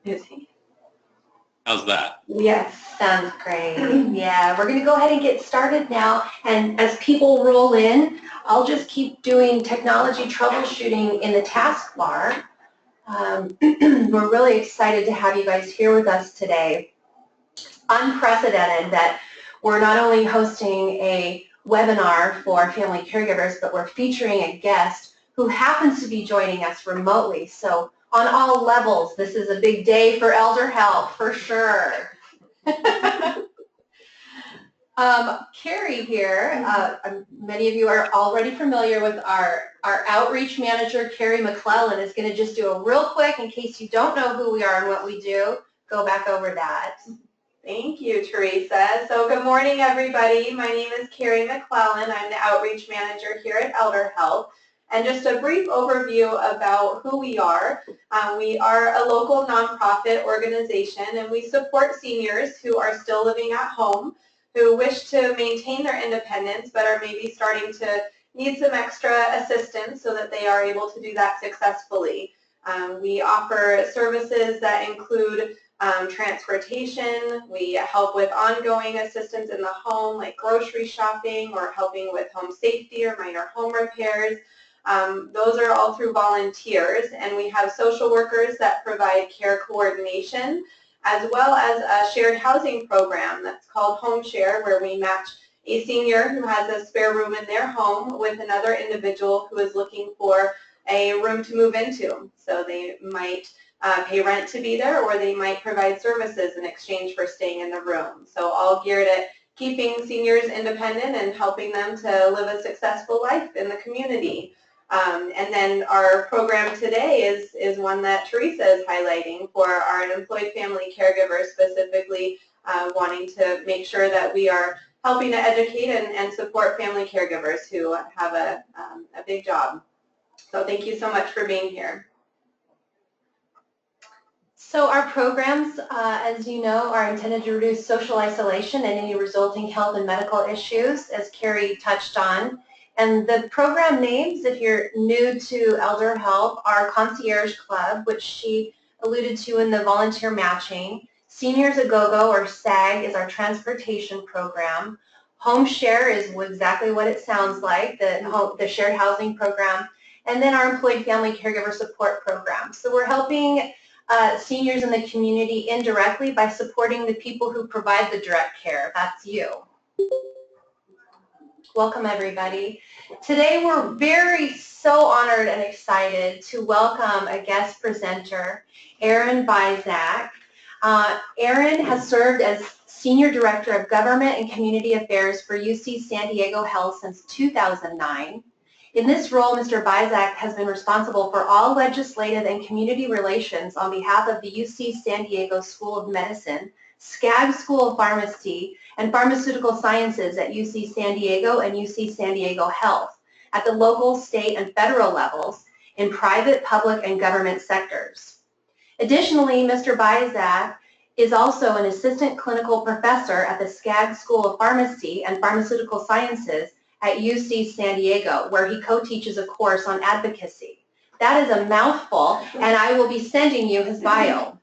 Is he? How's that? Yes, sounds great. Yeah, we're going to go ahead and get started now. And as people roll in, I'll just keep doing technology troubleshooting in the taskbar. We're really excited to have you guys here with us today. Unprecedented that we're not only hosting a webinar for family caregivers, but we're featuring a guest who happens to be joining us remotely. So on all levels, this is a big day for ElderHelp, for sure. Carrie here, many of you are already familiar with our outreach manager, Carrie McClellan, is going to just do a real quick, in case you don't know who we are and what we do, go back over that. Thank you, Teresa. So good morning, everybody. My name is Carrie McClellan. I'm the outreach manager here at ElderHelp. And just a brief overview about who we are. We are a local nonprofit organization, and we support seniors who are still living at home, who wish to maintain their independence but are maybe starting to need some extra assistance so that they are able to do that successfully. We offer services that include transportation. We help with ongoing assistance in the home, like grocery shopping or helping with home safety or minor home repairs. Those are all through volunteers, and we have social workers that provide care coordination, as well as a shared housing program that's called Home Share, where we match a senior who has a spare room in their home with another individual who is looking for a room to move into. So they might pay rent to be there, or they might provide services in exchange for staying in the room. So all geared at keeping seniors independent and helping them to live a successful life in the community. And then our program today is one that Teresa is highlighting for our unemployed family caregivers, specifically wanting to make sure that we are helping to educate and support family caregivers who have a big job. So thank you so much for being here. So our programs, as you know, are intended to reduce social isolation and any resulting health and medical issues, as Carrie touched on. And the program names, if you're new to ElderHelp, are Concierge Club, which she alluded to in the volunteer matching. Seniors A Go-Go, or SAG, is our transportation program. Home Share is exactly what it sounds like, the shared housing program. And then our Employed Family Caregiver Support Program. So we're helping seniors in the community indirectly by supporting the people who provide the direct care. That's you. Welcome, everybody. Today we're so honored and excited to welcome a guest presenter, Byzak. Erin has served as Senior Director of Government and Community Affairs for UC San Diego Health since 2009. In this role, Mr. Byzak has been responsible for all legislative and community relations on behalf of the UC San Diego School of Medicine, SCAG School of Pharmacy, and Pharmaceutical Sciences at UC San Diego and UC San Diego Health at the local, state, and federal levels in private, public, and government sectors. Additionally, Mr. Byzak is also an assistant clinical professor at the SCAG School of Pharmacy and Pharmaceutical Sciences at UC San Diego, where he co-teaches a course on advocacy. That is a mouthful, and I will be sending you his bio.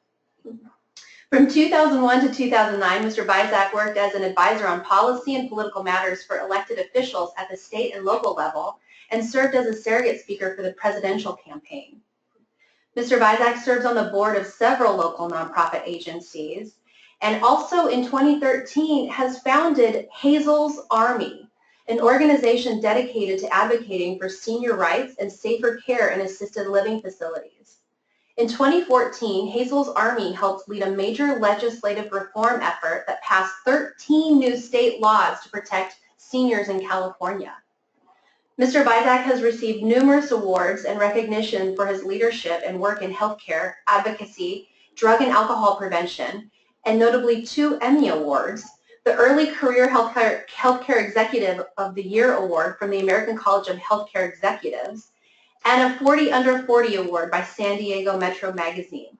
From 2001 to 2009, Mr. Byzak worked as an advisor on policy and political matters for elected officials at the state and local level, and served as a surrogate speaker for the presidential campaign. Mr. Byzak serves on the board of several local nonprofit agencies, and also in 2013 has founded Hazel's Army, an organization dedicated to advocating for senior rights and safer care in assisted living facilities. In 2014, Hazel's Army helped lead a major legislative reform effort that passed 13 new state laws to protect seniors in California. Mr. Byzak has received numerous awards and recognition for his leadership and work in healthcare, advocacy, drug and alcohol prevention, and notably 2 Emmy Awards, the Early Career Healthcare Executive of the Year Award from the American College of Healthcare Executives, and a 40 Under 40 Award by San Diego Metro Magazine.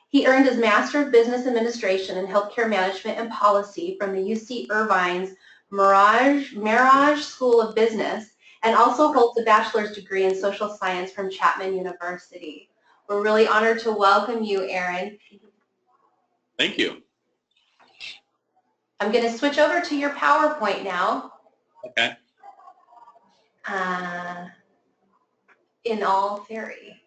He earned his Master of Business Administration in Healthcare Management and Policy from the UC Irvine's Merage School of Business, and also holds a bachelor's degree in social science from Chapman University. We're really honored to welcome you, Aaron. Thank you. I'm going to switch over to your PowerPoint now. Okay. In all theory.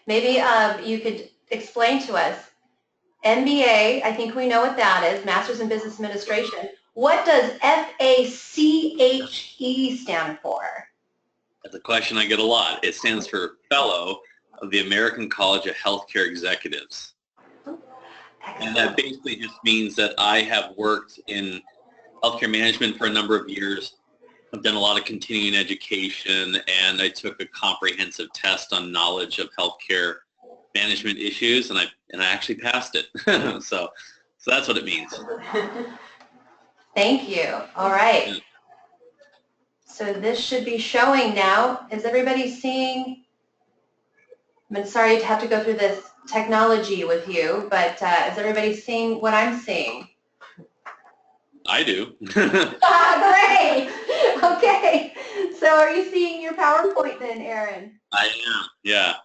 Maybe you could explain to us, MBA, I think we know what that is, Master's in Business Administration. What does FACHE stand for? That's a question I get a lot. It stands for Fellow of the American College of Healthcare Executives. And that basically just means that I have worked in healthcare management for a number of years. I've done a lot of continuing education, and I took a comprehensive test on knowledge of healthcare management issues, and I actually passed it. so that's what it means. Thank you. All right. Yeah. So this should be showing now. Is everybody seeing? I'm sorry to have to go through this technology with you, but is everybody seeing what I'm seeing? I do. Great. Okay. So are you seeing your PowerPoint then, Aaron? I am. Yeah.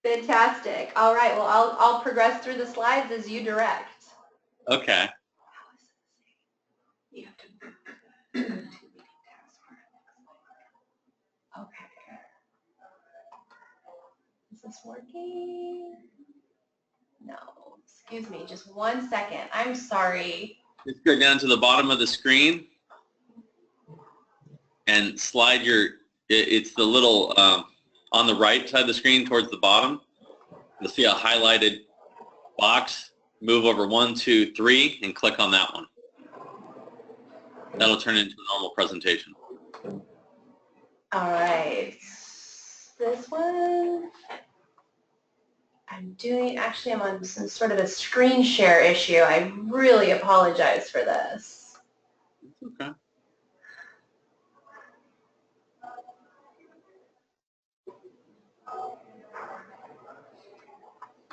Fantastic. All right. Well, I'll progress through the slides as you direct. Okay. You have to. Okay. Is this working? No. Excuse me. Just 1 second. I'm sorry. Just go down to the bottom of the screen and slide it's the little, on the right side of the screen towards the bottom. You'll see a highlighted box. Move over 1, 2, 3 and click on that one. That'll turn into a normal presentation. All right. This one. Actually, I'm on some sort of a screen share issue. I really apologize for this. Okay.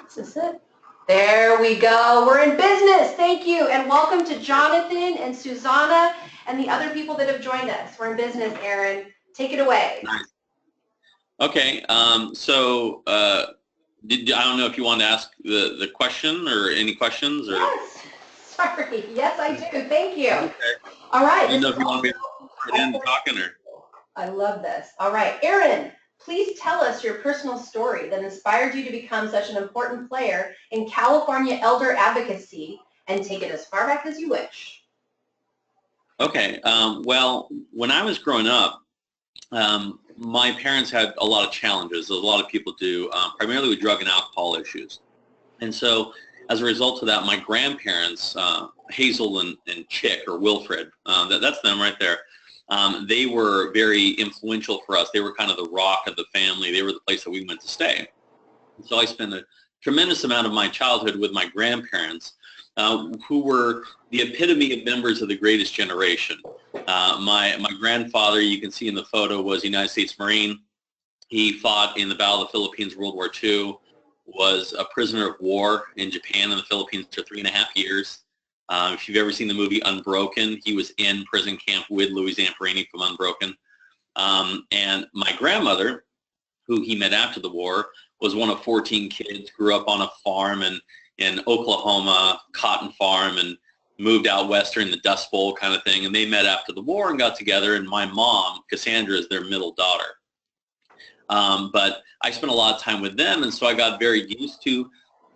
Is this it? There we go. We're in business. Thank you. And welcome to Jonathan and Susanna and the other people that have joined us. We're in business, Aaron. Take it away. Nice. Okay. I don't know if you want to ask the question or any questions or. Yes. Sorry. Yes, I do. Thank you. Okay. All right. I don't know if you want me to get in talking or. I love this. All right. Aaron, please tell us your personal story that inspired you to become such an important player in California elder advocacy, and take it as far back as you wish. Okay. Well, when I was growing up, my parents had a lot of challenges, as a lot of people do, primarily with drug and alcohol issues. And so as a result of that, my grandparents, Hazel and Chick, or Wilfred, that's them right there, they were very influential for us. They were kind of the rock of the family. They were the place that we went to stay. So I spent a tremendous amount of my childhood with my grandparents, who were the epitome of members of the greatest generation. My grandfather, you can see in the photo, was a United States Marine. He fought in the Battle of the Philippines, World War II, was a prisoner of war in Japan and the Philippines for 3.5 years. If you've ever seen the movie Unbroken, he was in prison camp with Louis Zamperini from Unbroken. And my grandmother, who he met after the war, was one of 14 kids, grew up on a farm in Oklahoma, cotton farm, and moved out west during the Dust Bowl kind of thing. And they met after the war and got together, and my mom, Cassandra, is their middle daughter. But I spent a lot of time with them, and so I got very used to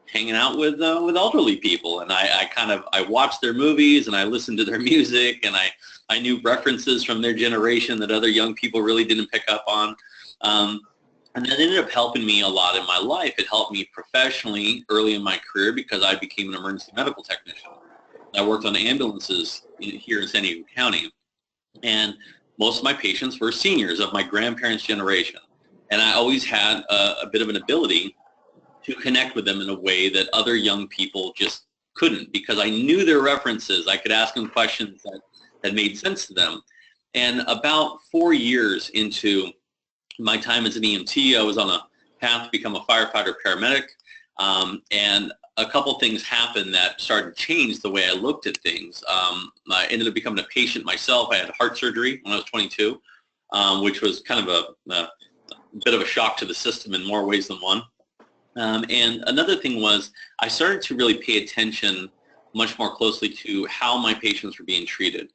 hanging out with elderly people, and I watched their movies and I listened to their music, and I knew references from their generation that other young people really didn't pick up on. And that ended up helping me a lot in my life. It helped me professionally early in my career because I became an emergency medical technician. I worked on ambulances here in San Diego County, and most of my patients were seniors of my grandparents' generation. And I always had a bit of an ability to connect with them in a way that other young people just couldn't, because I knew their references. I could ask them questions that made sense to them. And about 4 years into my time as an EMT, I was on a path to become a firefighter paramedic, and a couple things happened that started to change the way I looked at things. I ended up becoming a patient myself. I had heart surgery when I was 22, which was kind of bit of a shock to the system in more ways than one. And another thing was I started to really pay attention much more closely to how my patients were being treated.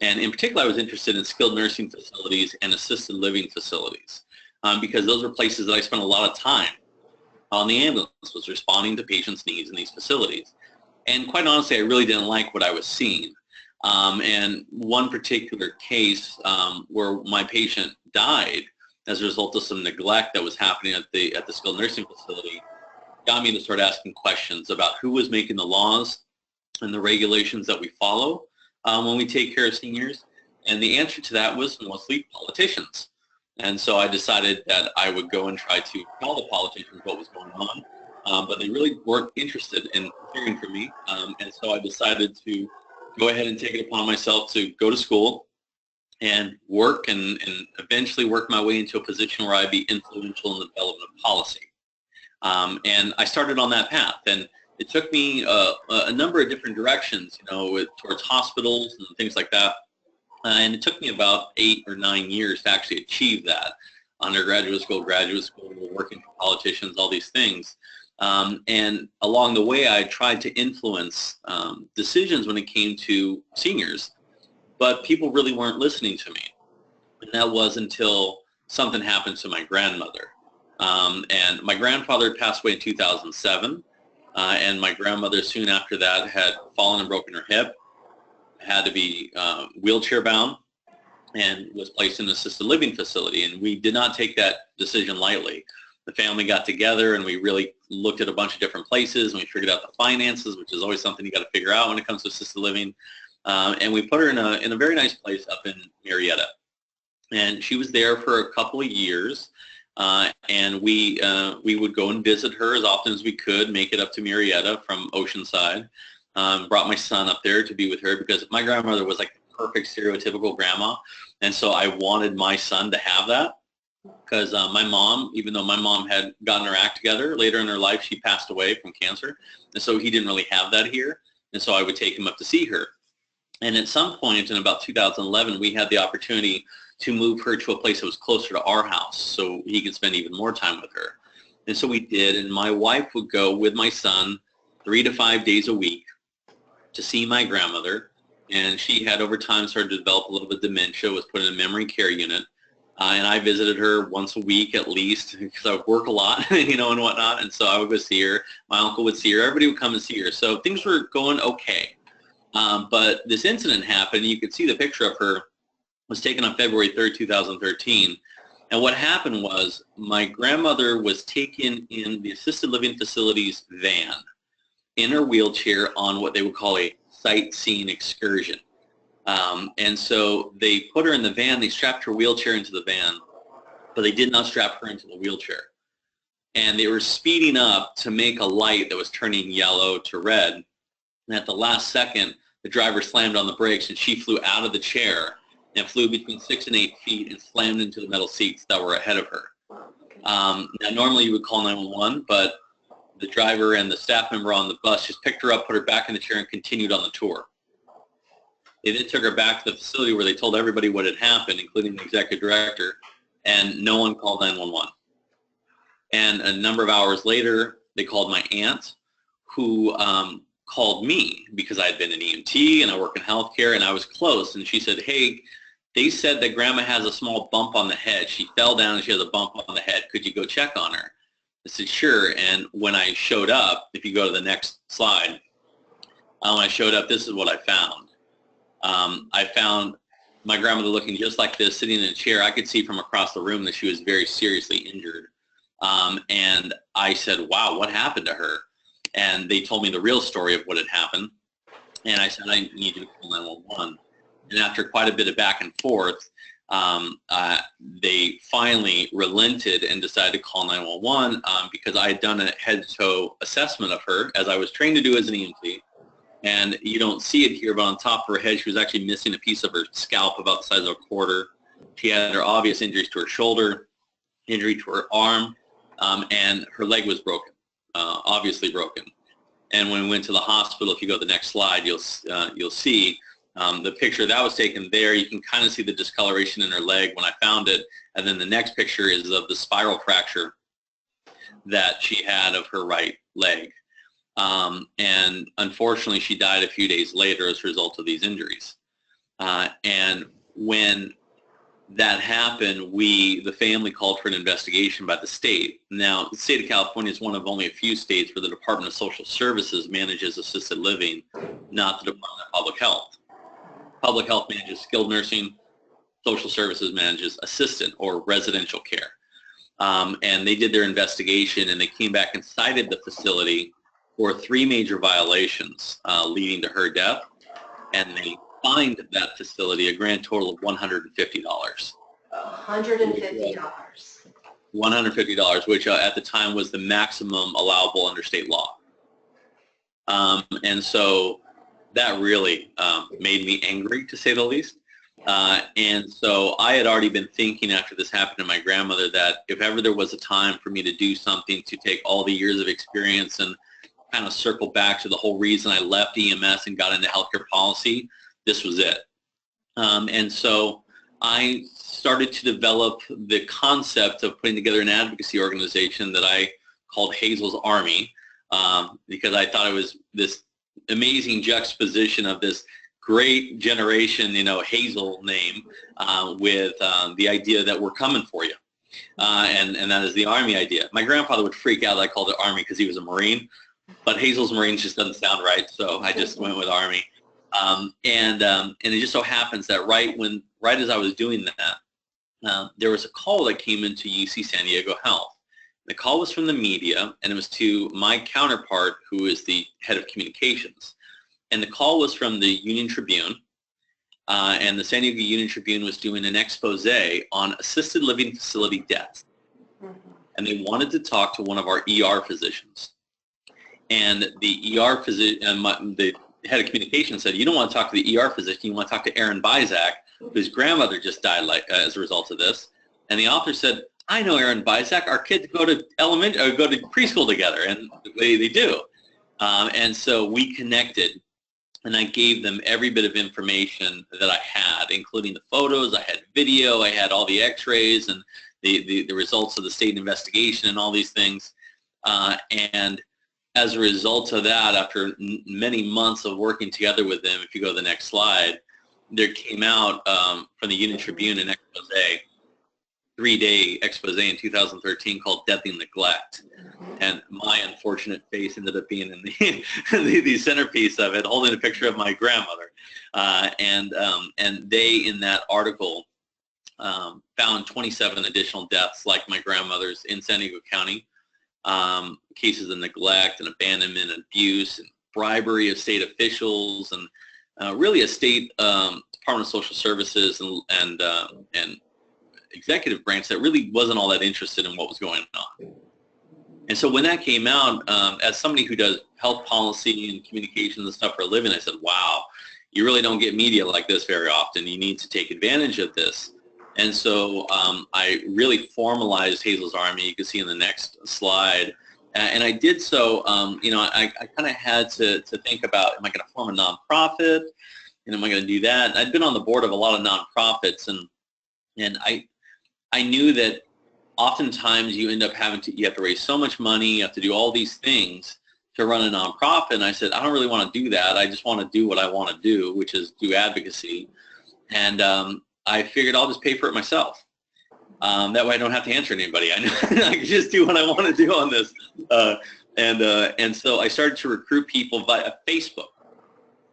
And in particular, I was interested in skilled nursing facilities and assisted living facilities because those are places that I spent a lot of time on the ambulance, was responding to patients' needs in these facilities. And quite honestly, I really didn't like what I was seeing. And one particular case where my patient died as a result of some neglect that was happening at the skilled nursing facility got me to start asking questions about who was making the laws and the regulations that we follow when we take care of seniors. And the answer to that was mostly politicians. And so I decided that I would go and try to tell the politicians what was going on, but they really weren't interested in hearing from me. And so I decided to go ahead and take it upon myself to go to school and work and eventually work my way into a position where I'd be influential in the development of policy. And I started on that path. And it took me a number of different directions, towards hospitals and things like that. And it took me about 8 or 9 years to actually achieve that. Undergraduate school, graduate school, working for politicians, all these things. And along the way, I tried to influence decisions when it came to seniors, but people really weren't listening to me. And that was until something happened to my grandmother. And my grandfather passed away in 2007, and my grandmother soon after that had fallen and broken her hip, had to be wheelchair bound, and was placed in an assisted living facility. And we did not take that decision lightly. The family got together and we really looked at a bunch of different places, and we figured out the finances, which is always something you got to figure out when it comes to assisted living. And we put her in a very nice place up in Marietta. And she was there for a couple of years. And we would go and visit her as often as we could, make it up to Marietta from Oceanside. Brought my son up there to be with her because my grandmother was like the perfect stereotypical grandma. And so I wanted my son to have that because my mom, even though my mom had gotten her act together later in her life, she passed away from cancer. And so he didn't really have that here. And so I would take him up to see her. And at some point in about 2011, we had the opportunity to move her to a place that was closer to our house so he could spend even more time with her. And so we did, and my wife would go with my son 3 to 5 days a week to see my grandmother, and she had over time started to develop a little bit of dementia, was put in a memory care unit, and I visited her once a week at least because I would work a lot, and whatnot, and so I would go see her. My uncle would see her. Everybody would come and see her. So things were going okay. But this incident happened. You could see the picture of her was taken on February 3rd, 2013. And what happened was my grandmother was taken in the assisted living facility's van in her wheelchair on what they would call a sightseeing excursion. And so they put her in the van, they strapped her wheelchair into the van, but they did not strap her into the wheelchair. And they were speeding up to make a light that was turning yellow to red. And at the last second, the driver slammed on the brakes and she flew out of the chair and flew between 6 and 8 feet and slammed into the metal seats that were ahead of her. Now, normally you would call 911, but the driver and the staff member on the bus just picked her up, put her back in the chair, and continued on the tour. They then took her back to the facility where they told everybody what had happened, including the executive director, and no one called 911. And a number of hours later, they called my aunt, who called me because I had been an EMT and I work in healthcare, and I was close. And she said, "Hey, they said that grandma has a small bump on the head. She fell down and she has a bump on the head. Could you go check on her?" I said, "Sure." And when I showed up, if you go to the next slide, when I showed up, this is what I found. I found my grandmother looking just like this, sitting in a chair. I could see from across the room that she was very seriously injured. And I said, "Wow, what happened to her?" And they told me the real story of what had happened. And I said, "I need you to call 911. And after quite a bit of back and forth, they finally relented and decided to call 911 because I had done a head-to-toe assessment of her, as I was trained to do as an EMT. And you don't see it here, but on top of her head, she was actually missing a piece of her scalp about the size of a quarter. She had her obvious injuries to her shoulder, injury to her arm, and her leg was broken, obviously broken. And when we went to the hospital, if you go to the next slide, you'll see The picture that was taken there, you can kind of see the discoloration in her leg when I found it. And then the next picture is of the spiral fracture that she had of her right leg. And unfortunately, she died a few days later as a result of these injuries. And when that happened, the family called for an investigation by the state. Now, the state of California is one of only a few states where the Department of Social Services manages assisted living, not the Department of Public Health. Public Health manages skilled nursing, Social Services manages assisted or residential care. And they did their investigation, and they came back and cited the facility for 3 major violations leading to her death, and they fined that facility a grand total of $150. $150. $150, which at the time was the maximum allowable under state law. And so that really made me angry, to say the least. And so I had already been thinking after this happened to my grandmother that if ever there was a time for me to do something to take all the years of experience and kind of circle back to the whole reason I left EMS and got into healthcare policy, this was it. And so I started to develop the concept of putting together an advocacy organization that I called Hazel's Army, because I thought it was this amazing juxtaposition of this great generation, Hazel name, with the idea that we're coming for you. And that is the Army idea. My grandfather would freak out that I called it Army because he was a Marine, but Hazel's Marines just doesn't sound right, so I just went with Army. And it just so happens that right as I was doing that, there was a call that came into UC San Diego Health. The call was from the media, and it was to my counterpart, who is the head of communications. And the call was from the Union Tribune, and the San Diego Union Tribune was doing an expose on assisted living facility deaths. And they wanted to talk to one of our ER physicians. And the ER physician, the head of communications said, you don't want to talk to the ER physician, you want to talk to Aaron Byzak, whose grandmother just died as a result of this. And the author said, I know Aaron Byzak, our kids go to preschool together, and they do. And so we connected, and I gave them every bit of information that I had, including the photos, I had video, I had all the x-rays and the results of the state investigation and all these things. And as a result of that, after many months of working together with them, if you go to the next slide, there came out from the Union Tribune an expose, 3-day expose in 2013 called Deadly Neglect. And my unfortunate face ended up being in the centerpiece of it, holding a picture of my grandmother. And they, in that article, found 27 additional deaths like my grandmother's in San Diego County, cases of neglect and abandonment and abuse and bribery of state officials, and really a state Department of Social Services and executive branch that really wasn't all that interested in what was going on. And so when that came out, as somebody who does health policy and communications and stuff for a living, I said, wow, you really don't get media like this very often. You need to take advantage of this. And so I really formalized Hazel's Army. You can see in the next slide. And I did so, I kind of had to think about, am I going to form a nonprofit? And am I going to do that? And I'd been on the board of a lot of nonprofits, and I knew that oftentimes you end up you have to raise so much money, you have to do all these things to run a nonprofit. And I said, I don't really want to do that. I just want to do what I want to do, which is do advocacy. And I figured I'll just pay for it myself. That way I don't have to answer to anybody. I can just do what I want to do on this. And so I started to recruit people via Facebook.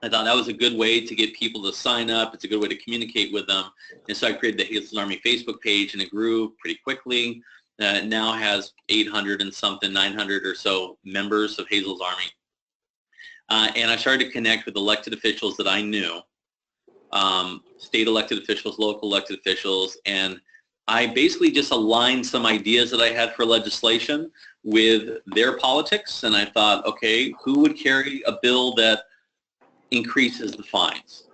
I thought that was a good way to get people to sign up. It's a good way to communicate with them. And so I created the Hazel's Army Facebook page, and it grew pretty quickly. It now has 800 and something, 900 or so members of Hazel's Army. And I started to connect with elected officials that I knew, state elected officials, local elected officials, and I basically just aligned some ideas that I had for legislation with their politics. And I thought, okay, who would carry a bill that increases the fines?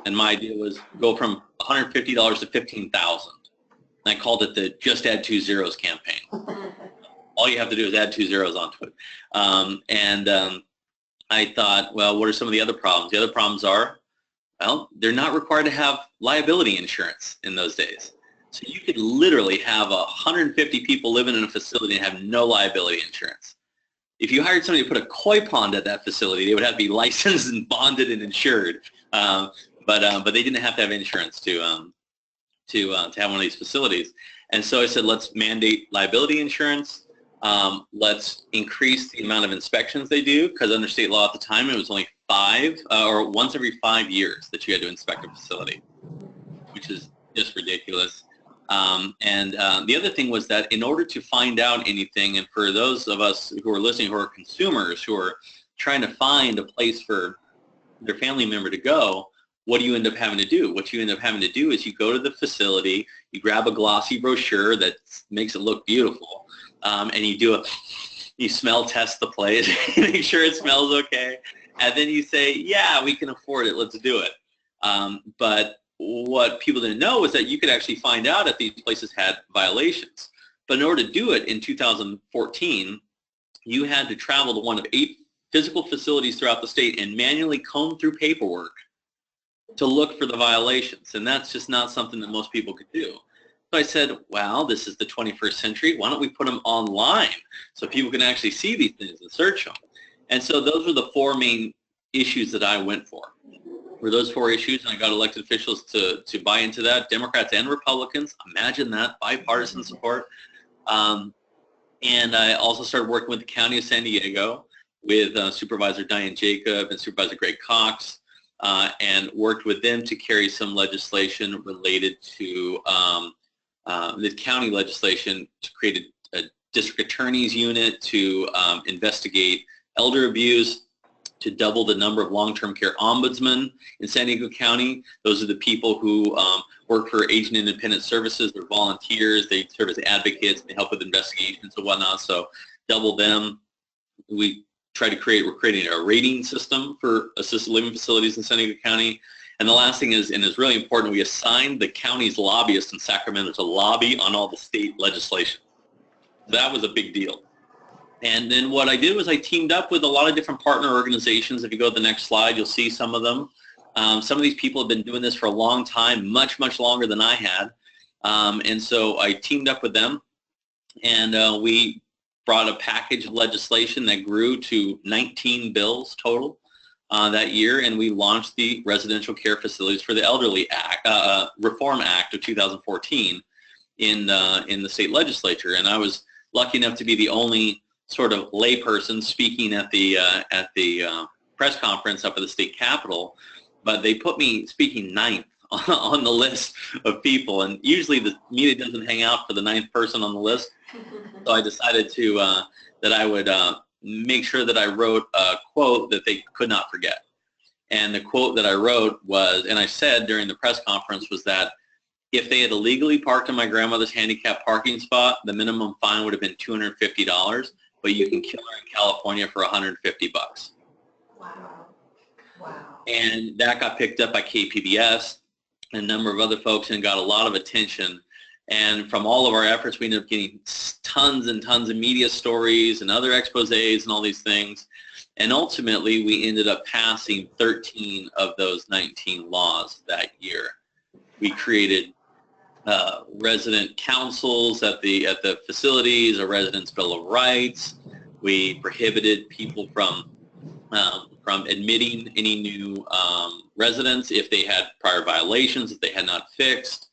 And my idea was go from $150 to $15,000. And I called it the Just Add 2 Zeros campaign. All you have to do is add 2 zeros onto it. I thought, well, what are some of the other problems? The other problems are Well, they're not required to have liability insurance in those days. So you could literally have 150 people living in a facility and have no liability insurance. If you hired somebody to put a koi pond at that facility, they would have to be licensed and bonded and insured. But they didn't have to have insurance to have one of these facilities. And so I said, let's mandate liability insurance. Let's increase the amount of inspections they do, because under state law at the time it was only 5 or once every 5 years that you had to inspect a facility, which is just ridiculous. The other thing was that in order to find out anything, and for those of us who are listening who are consumers who are trying to find a place for their family member to go, what do you end up having to do? What you end up having to do is you go to the facility, you grab a glossy brochure that makes it look beautiful, and you smell test the place, make sure it smells okay, and then you say, yeah, we can afford it, let's do it. But what people didn't know is that you could actually find out if these places had violations. But in order to do it in 2014, you had to travel to one of 8 physical facilities throughout the state and manually comb through paperwork to look for the violations. And that's just not something that most people could do. So I said, well, this is the 21st century. Why don't we put them online so people can actually see these things and search them? And so those were the 4 main issues that I went for. Were those 4 issues, and I got elected officials to buy into that, Democrats and Republicans. Imagine that, bipartisan support. And I also started working with the County of San Diego with Supervisor Diane Jacob and Supervisor Greg Cox, and worked with them to carry some legislation related to the county legislation to create a district attorney's unit to investigate elder abuse, to double the number of long-term care ombudsmen in San Diego County. Those are the people who work for aging independent services. They're volunteers. They serve as advocates. They help with investigations and whatnot. So double them. We're creating a rating system for assisted living facilities in San Diego County. And the last thing is, and it's really important, we assigned the county's lobbyists in Sacramento to lobby on all the state legislation. That was a big deal. And then what I did was I teamed up with a lot of different partner organizations. If you go to the next slide, you'll see some of them. Some of these people have been doing this for a long time, much, much longer than I had. And so I teamed up with them, and we brought a package of legislation that grew to 19 bills total that year, and we launched the Residential Care Facilities for the Elderly Act, Reform Act of 2014 in the state legislature. And I was lucky enough to be the only sort of layperson speaking at the press conference up at the state capitol, but they put me speaking 9th on the list of people, and usually the media doesn't hang out for the 9th person on the list. So I decided to that I would make sure that I wrote a quote that they could not forget. And the quote that I wrote was, and I said during the press conference, was that if they had illegally parked in my grandmother's handicapped parking spot, the minimum fine would have been $250, but you can kill her in California for $150. Wow. Wow. And that got picked up by KPBS and a number of other folks and got a lot of attention. And from all of our efforts, we ended up getting tons and tons of media stories and other exposés and all these things. And ultimately, we ended up passing 13 of those 19 laws that year. We created resident councils at the facilities, a residents' bill of rights. We prohibited people from admitting any new residents if they had prior violations, if they had not fixed.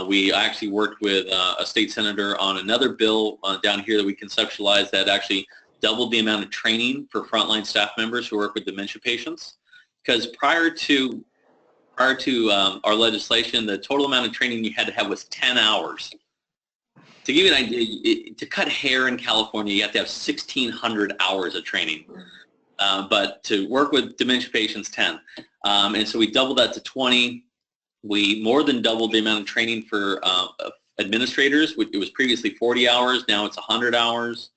We actually worked with a state senator on another bill down here that we conceptualized that actually doubled the amount of training for frontline staff members who work with dementia patients. Because prior to our legislation, the total amount of training you had to have was 10 hours. To give you an idea, to cut hair in California, you have to have 1,600 hours of training. But to work with dementia patients, 10. And so we doubled that to 20. We more than doubled the amount of training for administrators. It was previously 40 hours. Now it's 100 hours.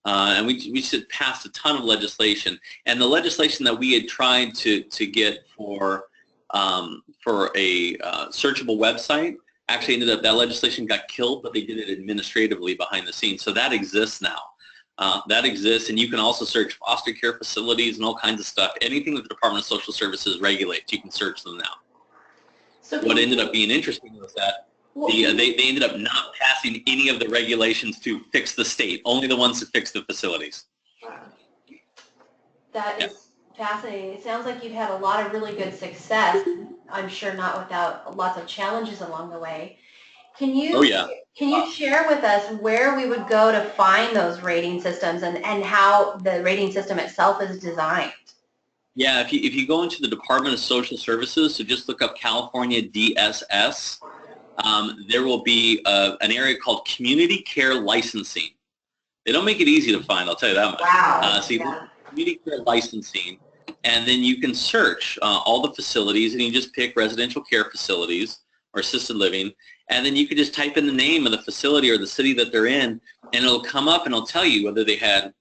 And we just passed a ton of legislation. And the legislation that we had tried to get for a searchable website actually ended up, that legislation got killed, but they did it administratively behind the scenes. So that exists now. That exists, and you can also search foster care facilities and all kinds of stuff. Anything that the Department of Social Services regulates, you can search them now. So what ended up being interesting was that they ended up not passing any of the regulations to fix the state, only the ones that fix the facilities. Wow. That is fascinating. It sounds like you've had a lot of really good success. I'm sure not without lots of challenges along the way. Can you share with us where we would go to find those rating systems and how the rating system itself is designed? Yeah, if you go into the Department of Social Services, so just look up California DSS, there will be an area called Community Care Licensing. They don't make it easy to find, I'll tell you that much. Wow. So you look at Community Care Licensing, and then you can search all the facilities, and you just pick residential care facilities or assisted living, and then you can just type in the name of the facility or the city that they're in, and it'll come up and it'll tell you whether they had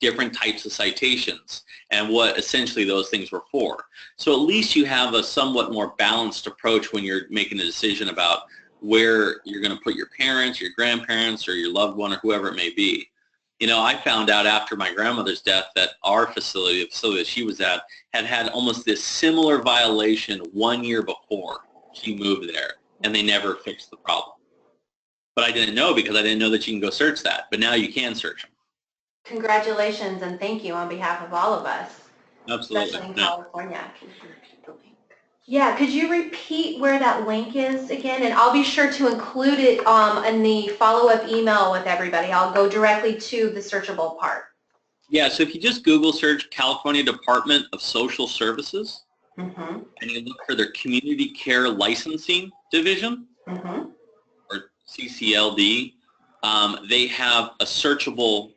different types of citations and what essentially those things were for. So at least you have a somewhat more balanced approach when you're making a decision about where you're going to put your parents, your grandparents, or your loved one, or whoever it may be. You know, I found out after my grandmother's death that our facility, the facility that she was at, had almost this similar violation 1 year before she moved there, and they never fixed the problem. But I didn't know because I didn't know that you can go search that. But now you can search them. Congratulations and thank you on behalf of all of us. Absolutely. Especially in California. Yeah, could you repeat where that link is again? And I'll be sure to include it in the follow-up email with everybody. I'll go directly to the searchable part. Yeah, so if you just Google search California Department of Social Services, mm-hmm. and you look for their Community Care Licensing Division, mm-hmm. or CCLD, they have a searchable,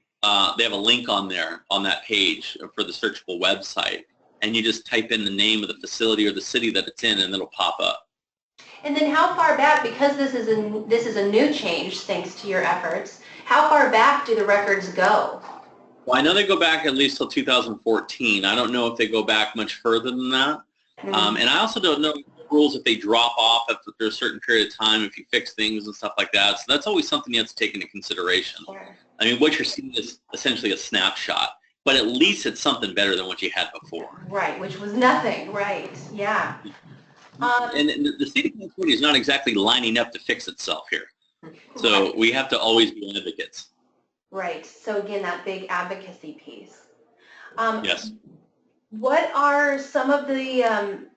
they have a link on there, on that page for the searchable website, and you just type in the name of the facility or the city that it's in, and it'll pop up. And then how far back, because this is a new change thanks to your efforts, how far back do the records go? Well, I know they go back at least till 2014. I don't know if they go back much further than that. Mm-hmm. And I also don't know the rules if they drop off after a certain period of time, if you fix things and stuff like that. So that's always something you have to take into consideration. Sure. I mean, what you're seeing is essentially a snapshot, but at least it's something better than what you had before. Right, which was nothing, right, yeah. And the state of California is not exactly lining up to fix itself here. So we have to always be advocates. Right, so again, that big advocacy piece. Yes. What are some of the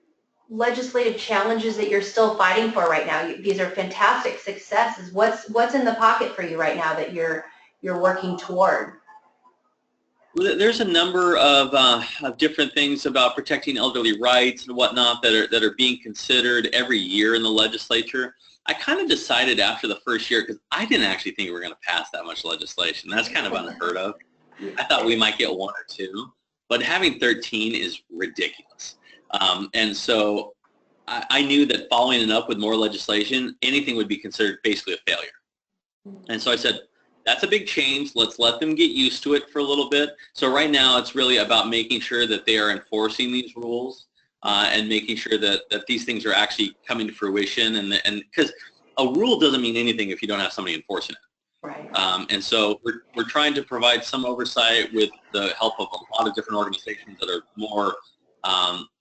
legislative challenges that you're still fighting for right now? These are fantastic successes. What's in the pocket for you right now that you're working toward? Well, there's a number of different things about protecting elderly rights and whatnot that are being considered every year in the legislature. I kind of decided after the first year, because I didn't actually think we were going to pass that much legislation. That's kind of unheard of. I thought we might get 1 or 2, but having 13 is ridiculous. And so I knew that following it up with more legislation, anything would be considered basically a failure. And so I said, that's a big change. Let's let them get used to it for a little bit. So right now it's really about making sure that they are enforcing these rules and making sure that these things are actually coming to fruition. And because a rule doesn't mean anything if you don't have somebody enforcing it. Right. And so we're trying to provide some oversight with the help of a lot of different organizations that are more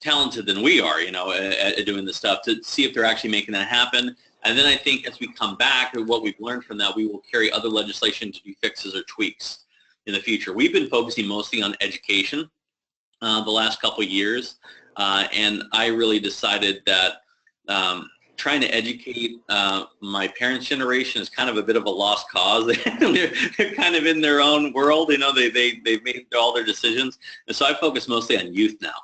talented than we are, you know, at doing this stuff to see if they're actually making that happen. And then I think as we come back, what we've learned from that, we will carry other legislation to do fixes or tweaks in the future. We've been focusing mostly on education the last couple of years, and I really decided that trying to educate my parents' generation is kind of a bit of a lost cause. They're kind of in their own world, you know, they've made all their decisions. And so I focus mostly on youth now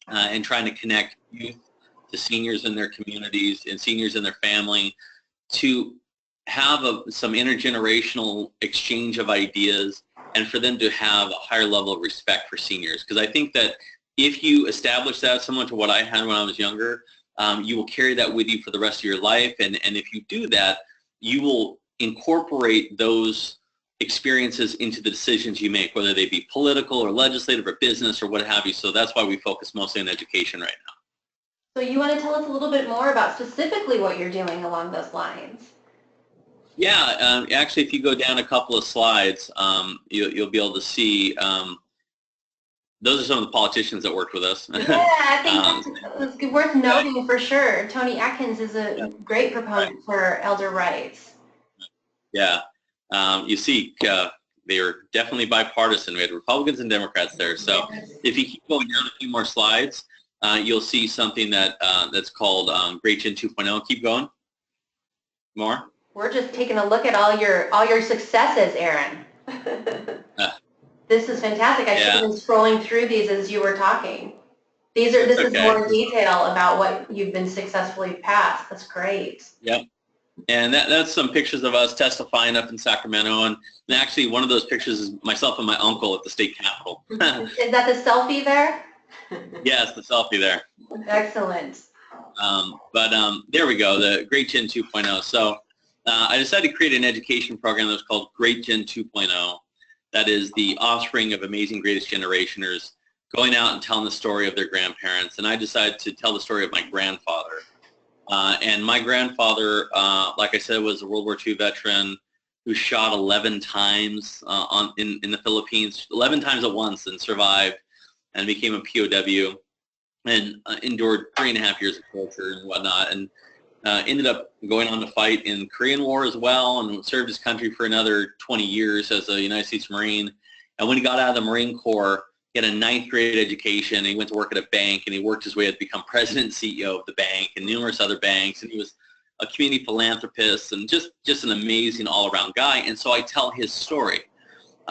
and trying to connect youth to seniors in their communities and seniors in their family to have some intergenerational exchange of ideas and for them to have a higher level of respect for seniors. Because I think that if you establish that, similar to what I had when I was younger, you will carry that with you for the rest of your life. And if you do that, you will incorporate those experiences into the decisions you make, whether they be political or legislative or business or what have you. So that's why we focus mostly on education right now. So you want to tell us a little bit more about specifically what you're doing along those lines? Yeah, actually, if you go down a couple of slides, you'll be able to see those are some of the politicians that worked with us. Yeah, I think that's worth noting for sure. Tony Atkins is a great proponent for elder rights. Yeah, you see, they were definitely bipartisan. We had Republicans and Democrats there. So if you keep going down a few more slides, you'll see something that's called Great Gen 2.0. Keep going. More. We're just taking a look at all your successes, Aaron. This is fantastic. I should have been scrolling through these as you were talking. This is more detail about what you've been successfully passed. That's great. Yep. And that's some pictures of us testifying up in Sacramento. And actually, one of those pictures is myself and my uncle at the state capitol. Is that the selfie there? Yes, the selfie there. Excellent. There we go, the Great Gen 2.0. So I decided to create an education program that was called Great Gen 2.0. That is the offspring of amazing greatest generationers going out and telling the story of their grandparents. And I decided to tell the story of my grandfather. And my grandfather, like I said, was a World War II veteran who shot 11 times in the Philippines, 11 times at once, and survived and became a POW and endured 3.5 years of torture and whatnot, and ended up going on to fight in the Korean War as well, and served his country for another 20 years as a United States Marine. And when he got out of the Marine Corps, he had a 9th grade education, and he went to work at a bank, and he worked his way up to become president and CEO of the bank and numerous other banks, and he was a community philanthropist and just an amazing all-around guy. And so I tell his story.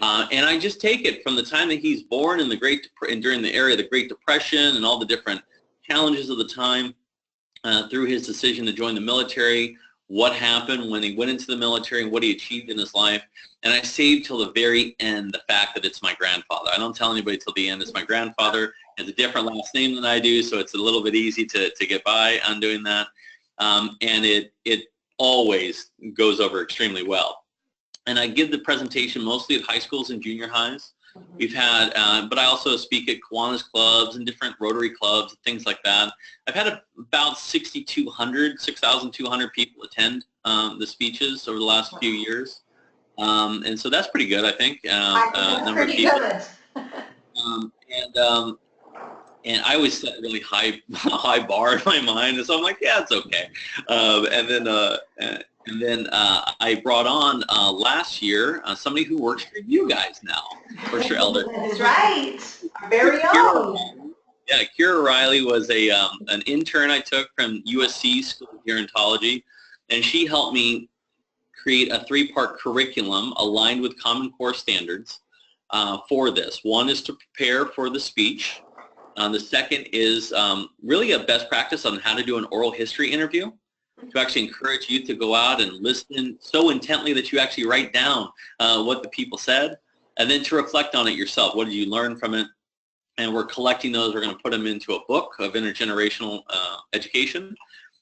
And I just take it from the time that he's born in during the era of the Great Depression and all the different challenges of the time, through his decision to join the military, what happened when he went into the military and what he achieved in his life. And I save till the very end the fact that it's my grandfather. I don't tell anybody till the end it's my grandfather. He has a different last name than I do, so it's a little bit easy to get by on doing that. And it always goes over extremely well. And I give the presentation mostly at high schools and junior highs. We've had, but I also speak at Kiwanis clubs and different Rotary clubs, things like that. I've had about 6,200 people attend the speeches over the last few years. And so that's pretty good, I think. That's number pretty of people. good. And I always set a really high bar in my mind, and so I'm like, yeah, it's okay. And then I brought on last year somebody who works for you guys now, for sure, Elder. That's right, our very own. Yeah, Kira Riley was an intern I took from USC School of Gerontology, and she helped me create a 3-part curriculum aligned with Common Core standards for this. One is to prepare for the speech. The second is really a best practice on how to do an oral history interview, to actually encourage you to go out and listen so intently that you actually write down what the people said, and then to reflect on it yourself. What did you learn from it? And we're collecting those. We're going to put them into a book of intergenerational education.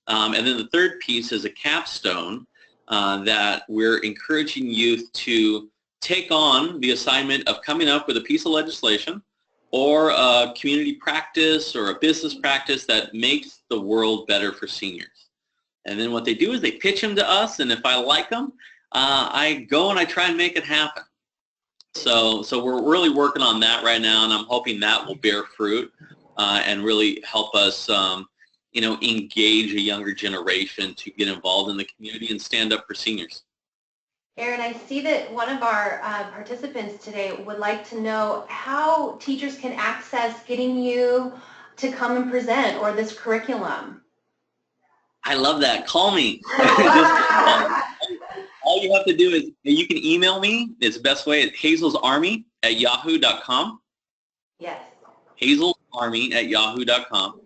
And then the third piece is a capstone that we're encouraging youth to take on the assignment of coming up with a piece of legislation or a community practice or a business practice that makes the world better for seniors. And then what they do is they pitch them to us, and if I like them, I go and I try and make it happen. So we're really working on that right now, and I'm hoping that will bear fruit and really help us, engage a younger generation to get involved in the community and stand up for seniors. Aaron, I see that one of our participants today would like to know how teachers can access getting you to come and present or this curriculum. I love that. Call me. All you have to do is you can email me. It's the best way at hazelsarmy@yahoo.com. Yes. hazelsarmy@yahoo.com.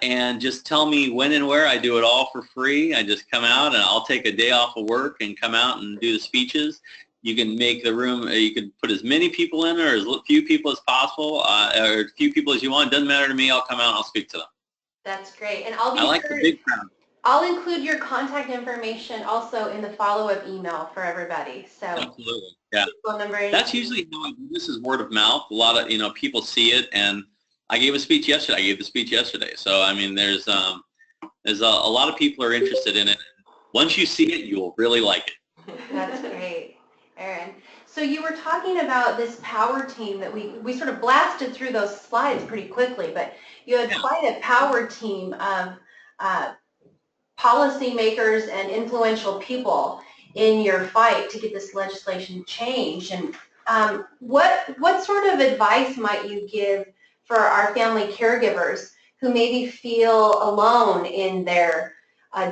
And just tell me when and where. I do it all for free. I just come out and I'll take a day off of work and come out and do the speeches. You can make the room, you can put as many people in or as few people as possible, or as few people as you want. It doesn't matter to me. I'll come out and I'll speak to them. That's great. And I like the big crowd. I'll include your contact information also in the follow-up email for everybody. So absolutely, yeah. Phone number. That's usually how I do this, is word of mouth. A lot of people see it, and I gave a speech yesterday. I gave the speech yesterday. So I mean, there's a lot of people are interested in it. Once you see it, you will really like it. That's great, Erin. So you were talking about this power team that we sort of blasted through those slides pretty quickly, but you had quite a power team of policymakers and influential people in your fight to get this legislation changed. And what sort of advice might you give for our family caregivers who maybe feel alone in their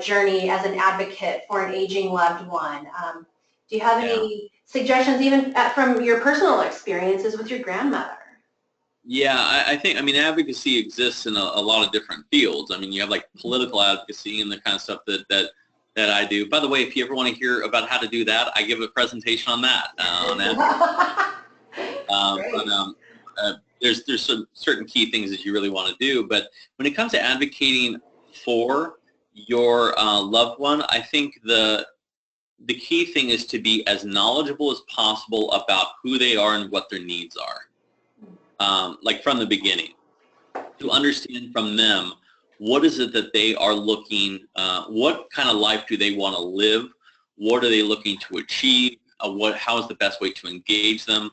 journey as an advocate for an aging loved one? Do you have any suggestions, even from your personal experiences with your grandmother? Yeah, I think, advocacy exists in a lot of different fields. I mean, you have like political advocacy and the kind of stuff that I do. By the way, if you ever want to hear about how to do that, I give a presentation on that. There's some certain key things that you really want to do. But when it comes to advocating for your loved one, I think the key thing is to be as knowledgeable as possible about who they are and what their needs are. Like from the beginning, to understand from them what is it that they are looking, what kind of life do they want to live, what are they looking to achieve, how is the best way to engage them,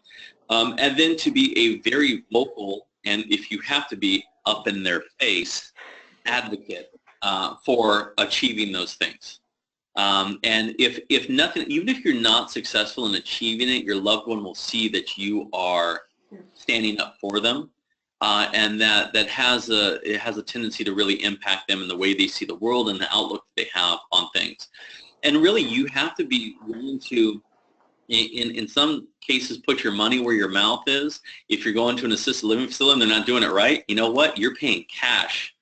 and then to be a very vocal, and if you have to be up in their face, advocate for achieving those things. And if nothing, even if you're not successful in achieving it, your loved one will see that you are standing up for them, and that has a tendency to really impact them in the way they see the world and the outlook they have on things. And really, you have to be willing to, in some cases, put your money where your mouth is. If you're going to an assisted living facility and they're not doing it right, you know what? You're paying cash.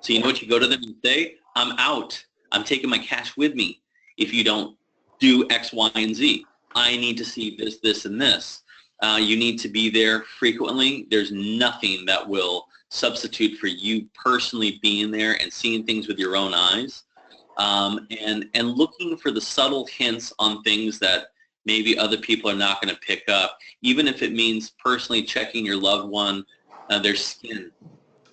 So you know what you go to them and say? I'm out. I'm taking my cash with me if you don't do X, Y, and Z. I need to see this, this, and this. You need to be there frequently. There's nothing that will substitute for you personally being there and seeing things with your own eyes, and looking for the subtle hints on things that maybe other people are not going to pick up, even if it means personally checking your loved one, their skin,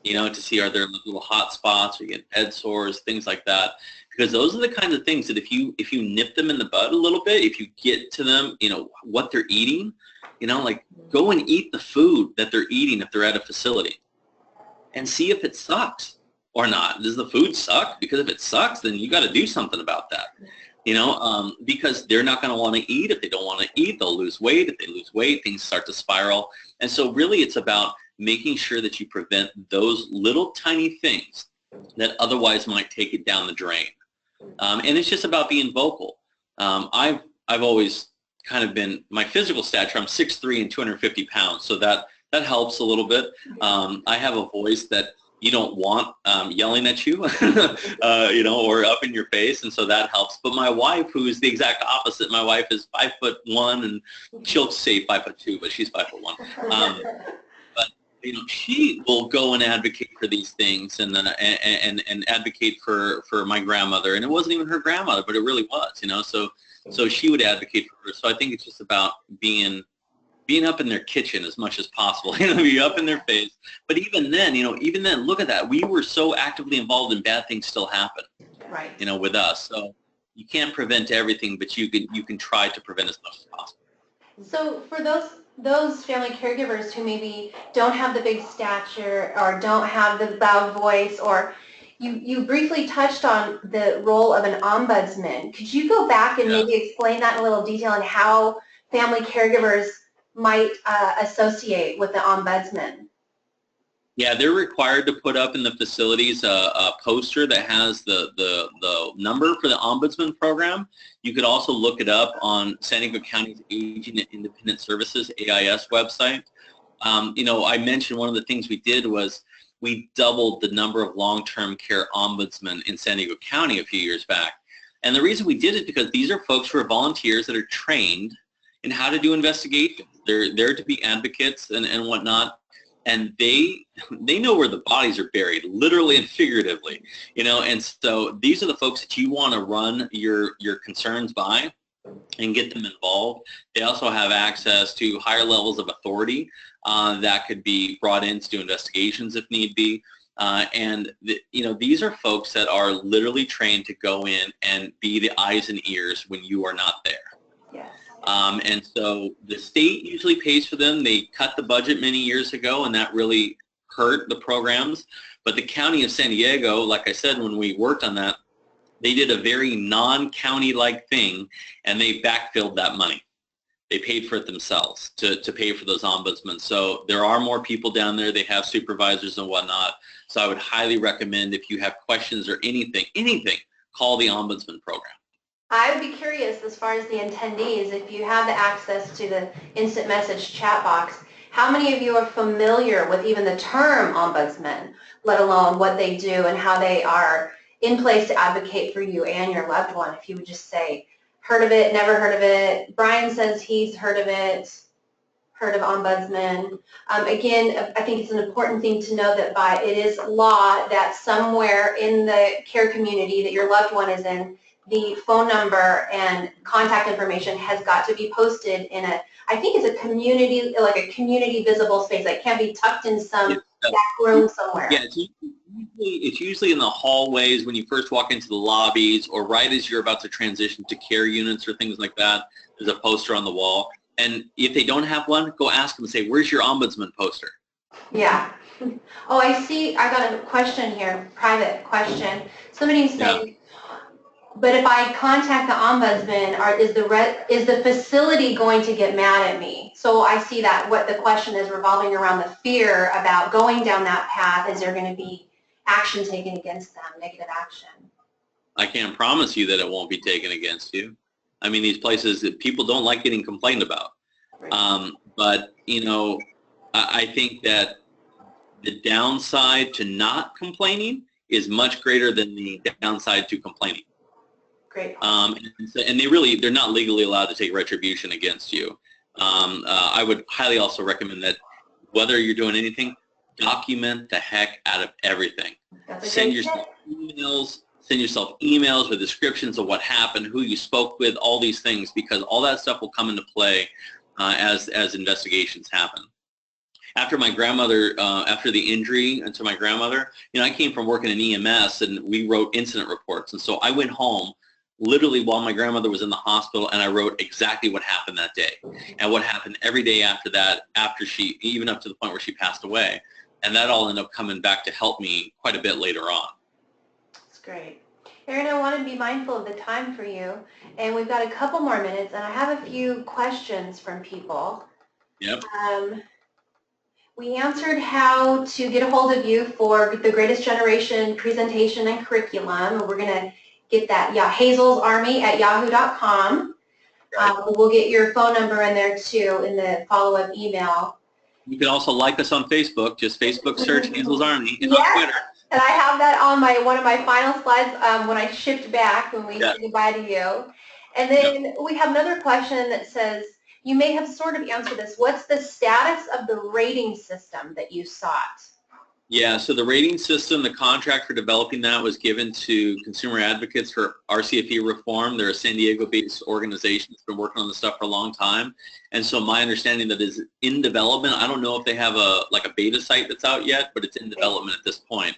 to see are there little hot spots or you get head sores, things like that. Because those are the kinds of things that if you nip them in the bud a little bit, if you get to them, what they're eating, like go and eat the food that they're eating if they're at a facility and see if it sucks or not. Does the food suck? Because if it sucks, then you got to do something about that, because they're not going to want to eat. If they don't want to eat, they'll lose weight. If they lose weight, things start to spiral. And so really it's about making sure that you prevent those little tiny things that otherwise might take it down the drain. And it's just about being vocal. I've always kind of been, my physical stature, I'm 6'3" and 250 pounds, so that helps a little bit. I have a voice that you don't want yelling at you, or up in your face, and so that helps. But my wife, who is the exact opposite, my wife is 5'1", and she'll say 5'2", but she's 5'1". But she will go and advocate for these things, and advocate for my grandmother, and it wasn't even her grandmother, but it really was, So she would advocate for her. So I think it's just about being up in their kitchen as much as possible, be up in their face. But even then, look at that. We were so actively involved and bad things still happen, right? With us. So you can't prevent everything, but you can try to prevent as much as possible. So for those family caregivers who maybe don't have the big stature or don't have the loud voice, or you briefly touched on the role of an ombudsman. Could you go back and maybe explain that in a little detail and how family caregivers might associate with the ombudsman? Yeah, they're required to put up in the facilities a poster that has the number for the ombudsman program. You could also look it up on San Diego County's Aging and Independent Services, AIS website. I mentioned one of the things we did was we doubled the number of long-term care ombudsmen in San Diego County a few years back. And the reason we did it is because these are folks who are volunteers that are trained in how to do investigations. They're there to be advocates and whatnot. And they know where the bodies are buried, literally and figuratively, and so these are the folks that you want to run your concerns by and get them involved. They also have access to higher levels of authority that could be brought in to do investigations if need be. These are folks that are literally trained to go in and be the eyes and ears when you are not there. Yes. And so the state usually pays for them. They cut the budget many years ago, and that really hurt the programs. But the county of San Diego, like I said, when we worked on that, they did a very non-county-like thing, and they backfilled that money. They paid for it themselves to pay for those ombudsmen. So there are more people down there. They have supervisors and whatnot. So I would highly recommend, if you have questions or anything, call the ombudsman program. I would be curious, as far as the attendees, if you have the access to the instant message chat box, how many of you are familiar with even the term ombudsman, let alone what they do and how they are in place to advocate for you and your loved one? If you would just say, heard of it, never heard of it. Brian says he's heard of it, heard of ombudsman. Again, I think it's an important thing to know that it is law that somewhere in the care community that your loved one is in, the phone number and contact information has got to be posted in I think it's a community, like a community visible space. It can't be tucked in some back room somewhere. Yeah, it's usually in the hallways when you first walk into the lobbies, or right as you're about to transition to care units or things like that. There's a poster on the wall. And if they don't have one, go ask them and say, where's your ombudsman poster? Yeah. Oh, I see. I got a question here, private question. Somebody's saying, but if I contact the ombudsman, is the facility going to get mad at me? So I see that what the question is revolving around the fear about going down that path. Is there going to be action taken against them, negative action? I can't promise you that it won't be taken against you. I mean, these places that people don't like getting complained about. Right. But, I think that the downside to not complaining is much greater than the downside to complaining. Great. And they're not legally allowed to take retribution against you. I would highly also recommend that whether you're doing anything, document the heck out of everything. Send yourself emails with descriptions of what happened, who you spoke with, all these things, because all that stuff will come into play as investigations happen. After my grandmother, after the injury to my grandmother, I came from working in EMS, and we wrote incident reports. And so I went home literally while my grandmother was in the hospital, and I wrote exactly what happened that day and what happened every day after that, even up to the point where she passed away. And that all ended up coming back to help me quite a bit later on. That's great. Erin, I want to be mindful of the time for you, and we've got a couple more minutes, and I have a few questions from people. Yep. We answered how to get a hold of you for the Greatest Generation presentation and curriculum. We're going to get that, hazelsarmy@yahoo.com. We'll get your phone number in there too in the follow-up email. You can also like us on Facebook. Just Facebook search Hazel's Army, and on Twitter. And I have that on one of my final slides when I shipped back when we said goodbye to you. And then we have another question that says, you may have sort of answered this. What's the status of the rating system that you sought? Yeah, so the rating system, the contract for developing that was given to Consumer Advocates for RCFE Reform. They're a San Diego-based organization that's been working on this stuff for a long time. And so my understanding that is in development. I don't know if they have a beta site that's out yet, but it's in development at this point.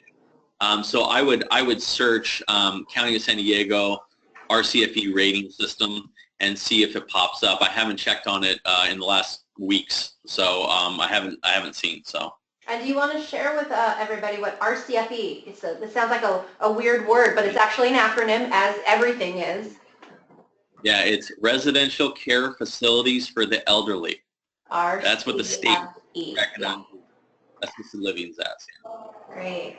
So I would search County of San Diego RCFE rating system and see if it pops up. I haven't checked on it in the last weeks, so I haven't seen. So. And do you want to share with everybody what RCFE is? This sounds like a weird word, but it's actually an acronym, as everything is. Yeah, it's Residential Care Facilities for the Elderly. RCFE. That's what the state recognizes. That's what the living's at. Great.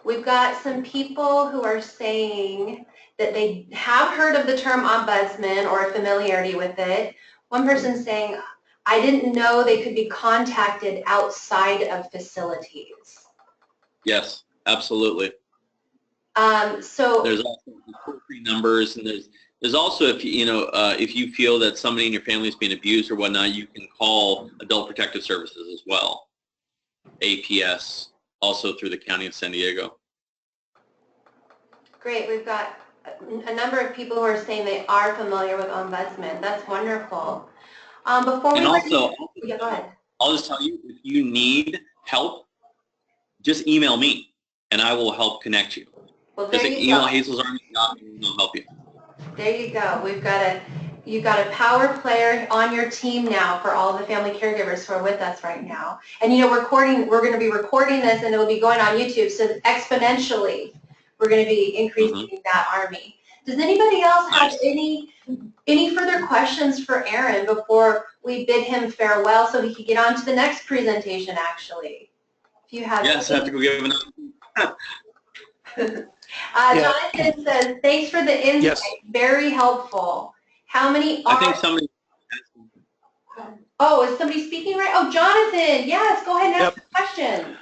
We've got some people who are saying that they have heard of the term ombudsman or a familiarity with it. One person's saying, I didn't know they could be contacted outside of facilities. Yes, absolutely. So there's also toll-free numbers, and there's also if you feel that somebody in your family is being abused or whatnot, you can call Adult Protective Services as well, APS, also through the County of San Diego. Great. We've got a number of people who are saying they are familiar with ombudsman. That's wonderful. Before we go ahead. Yeah, go ahead. I'll just tell you, if you need help, just email me, and I will help connect you. Well, there Just you email go. Hazel's Army, and I'll help you. There you go. You've got a power player on your team now for all the family caregivers who are with us right now. And we're going to be recording this, and it'll be going on YouTube, so exponentially we're going to be increasing that army. Does anybody else have any further questions for Aaron before we bid him farewell so he can get on to the next presentation, actually? If you have Yes, I have to go give him Jonathan says, thanks for the insight. Yes. Very helpful. How many I think somebody... Oh, is somebody speaking right? Oh, Jonathan, yes, go ahead and ask the question.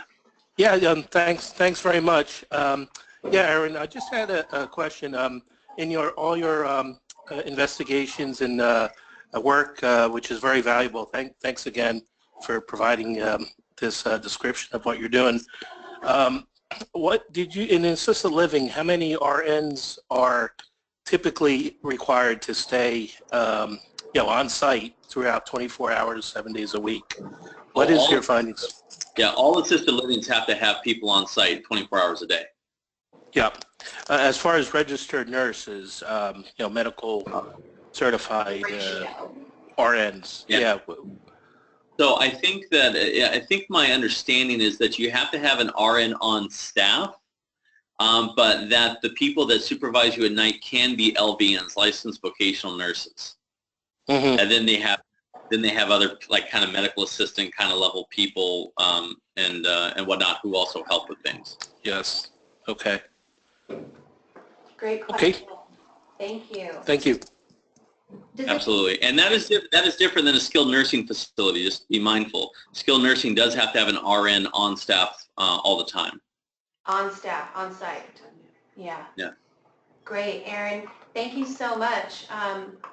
Yeah, thanks very much. Yeah, Aaron, I just had a question. In all your investigations and work, which is very valuable, thanks again for providing this description of what you're doing. What did you, in assisted living, how many RNs are typically required to stay on site throughout 24 hours, 7 days a week? What is your findings? Yeah, all assisted livings have to have people on site 24 hours a day. Yeah. As far as registered nurses, medical certified RNs. Yeah. So I think that, I think my understanding is that you have to have an RN on staff, but that the people that supervise you at night can be LVNs, licensed vocational nurses. And then they have other, like, kind of medical assistant kind of level people and whatnot who also help with things. Yes. Okay. Great question. Okay. Thank you. Thank you. Absolutely. And that is different than a skilled nursing facility. Just be mindful. Skilled nursing does have to have an RN on staff all the time. On staff, on site. Yeah. Yeah. Great, Aaron. Thank you so much.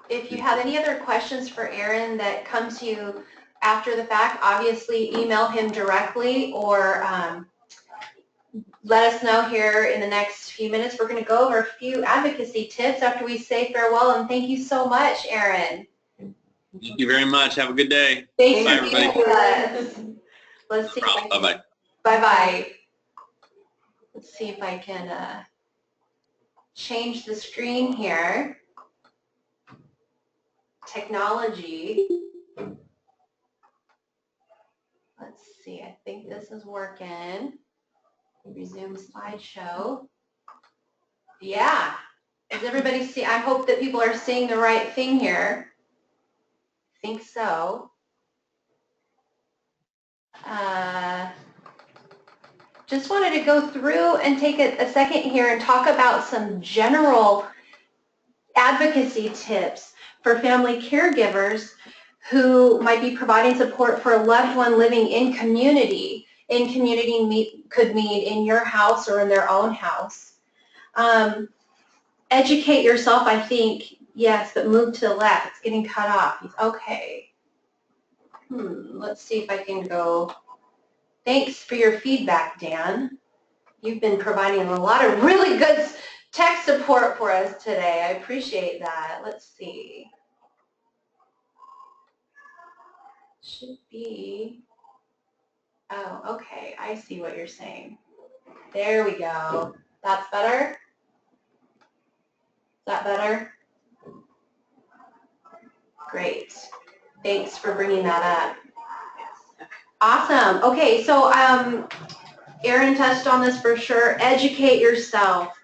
If you have any other questions for Aaron that come to you after the fact, obviously email him directly or let us know here in the next few minutes. We're going to go over a few advocacy tips after we say farewell, and thank you so much, Aaron. Thank you very much. Have a good day. Thanks Bye, for everybody. being with us. Let's see. Bye-bye. Bye-bye. Let's see if I can change the screen here. Technology. Let's see. I think this is working. Resume slideshow. Yeah. Does everybody see? I hope that people are seeing the right thing here. I think so. Just wanted to go through and take a second here and talk about some general advocacy tips for family caregivers who might be providing support for a loved one living in community. Could mean in your house or in their own house. Educate yourself, I think, yes, but move to the left. It's getting cut off. Okay. Let's see if I can go. Thanks for your feedback, Dan. You've been providing a lot of really good tech support for us today. I appreciate that. Let's see. Should be. Oh, okay. I see what you're saying. There we go. That's better? Is that better? Great. Thanks for bringing that up. Awesome. Okay, so Aaron touched on this for sure. Educate yourself.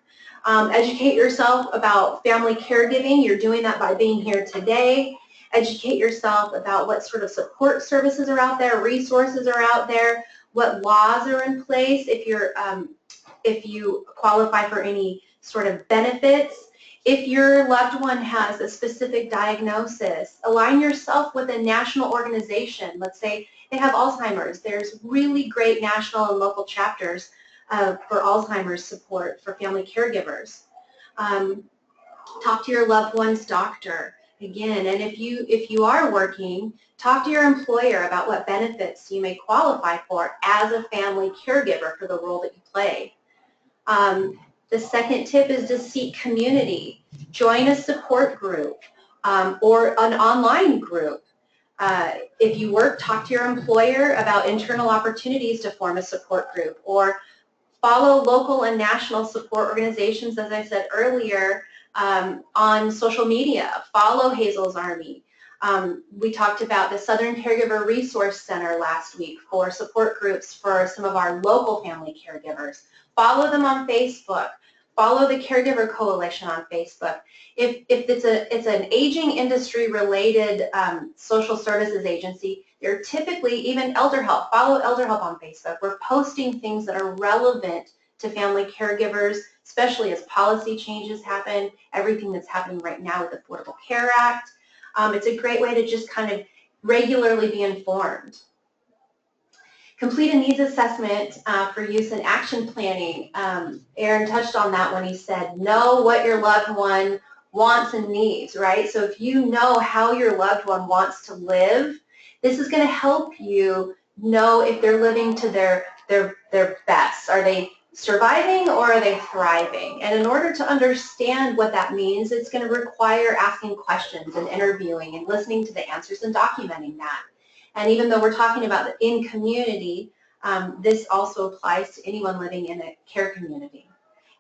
Educate yourself about family caregiving. You're doing that by being here today. Educate yourself about what sort of support services are out there, resources are out there, what laws are in place if you qualify for any sort of benefits. If your loved one has a specific diagnosis, align yourself with a national organization. Let's say they have Alzheimer's. There's really great national and local chapters for Alzheimer's support for family caregivers. Talk to your loved one's doctor. Again, and if you are working, talk to your employer about what benefits you may qualify for as a family caregiver for the role that you play. The second tip is to seek community. Join a support group or an online group. If you work, talk to your employer about internal opportunities to form a support group, or follow local and national support organizations, as I said earlier, on social media. Follow Hazel's Army. We talked about the Southern Caregiver Resource Center last week for support groups for some of our local family caregivers. Follow them on Facebook. Follow the Caregiver Coalition on Facebook. If it's an aging industry related social services agency, they're typically, even ElderHelp, follow ElderHelp on Facebook. We're posting things that are relevant to family caregivers, especially as policy changes happen, everything that's happening right now with the Affordable Care Act. It's a great way to just kind of regularly be informed. Complete a needs assessment for use in action planning. Aaron touched on that when he said, know what your loved one wants and needs, right? So if you know how your loved one wants to live, this is going to help you know if they're living to their best. Are they surviving or are they thriving? And in order to understand what that means, it's going to require asking questions and interviewing and listening to the answers and documenting that. And even though we're talking about the in community, this also applies to anyone living in a care community.